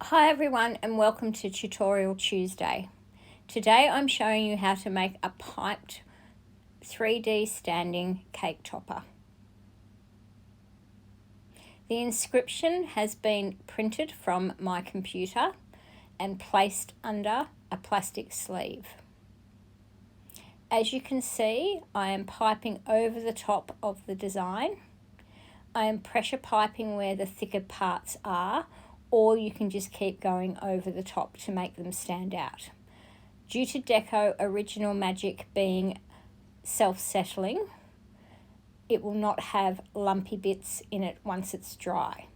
Hi everyone and welcome to Tutorial Tuesday. Today I'm showing you how to make a piped 3D standing cake topper. The inscription has been printed from my computer and placed under a plastic sleeve. As you can see, I am piping over the top of the design. I am pressure piping where the thicker parts are, or you can just keep going over the top to make them stand out. Due to Deco Original Magic being self-settling, it will not have lumpy bits in it once it's dry.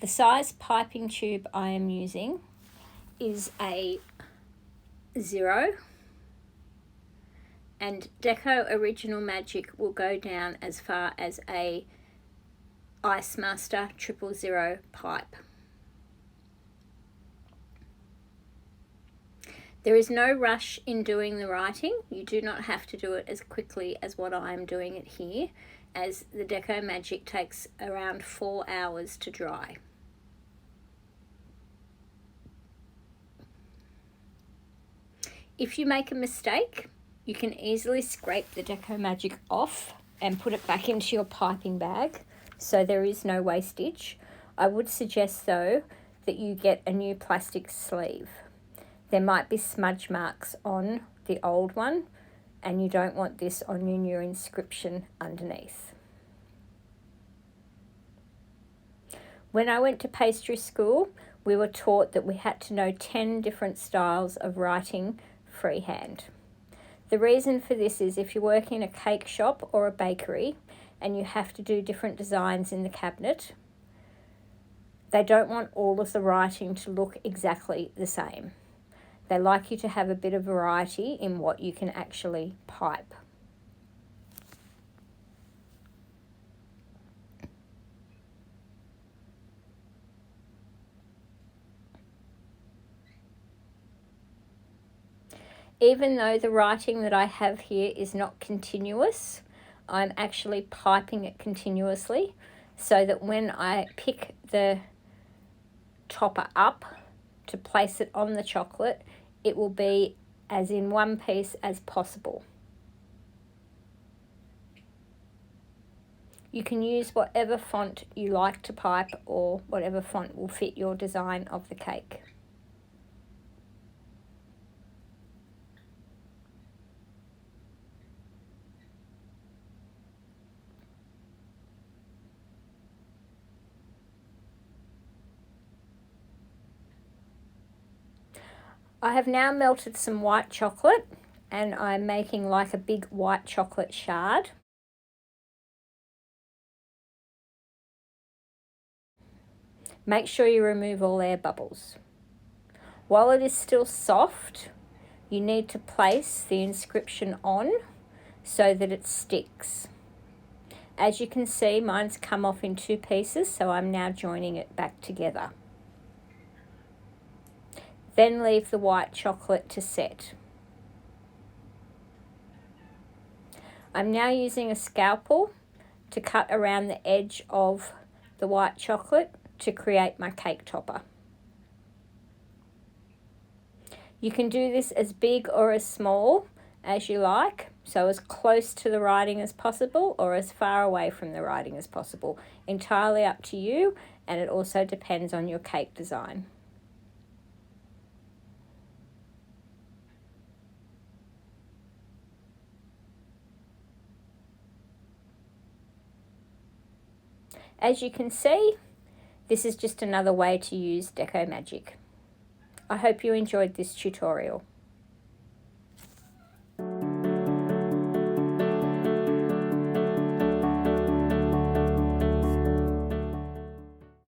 The size piping tube I am using is a 0, and Deco Original Magic will go down as far as a Ice Master 000 pipe. There is no rush in doing the writing. You do not have to do it as quickly as what I am doing it here, as the Deco Magic takes around 4 hours to dry. If you make a mistake, you can easily scrape the Deco Magic off and put it back into your piping bag, so there is no wastage. I would suggest though that you get a new plastic sleeve. There might be smudge marks on the old one and you don't want this on your new inscription underneath. When I went to pastry school, we were taught that we had to know 10 different styles of writing freehand. The reason for this is if you work in a cake shop or a bakery and you have to do different designs in the cabinet, they don't want all of the writing to look exactly the same. They like you to have a bit of variety in what you can actually pipe. Even though the writing that I have here is not continuous, I'm actually piping it continuously so that when I pick the topper up to place it on the chocolate, it will be as in one piece as possible. You can use whatever font you like to pipe or whatever font will fit your design of the cake. I have now melted some white chocolate and I'm making like a big white chocolate shard. Make sure you remove all air bubbles. While it is still soft, you need to place the inscription on so that it sticks. As you can see, mine's come off in 2 pieces, so I'm now joining it back together. Then leave the white chocolate to set. I'm now using a scalpel to cut around the edge of the white chocolate to create my cake topper. You can do this as big or as small as you like, so as close to the writing as possible or as far away from the writing as possible. Entirely up to you, and it also depends on your cake design. As you can see, this is just another way to use Deco Magic. I hope you enjoyed this tutorial.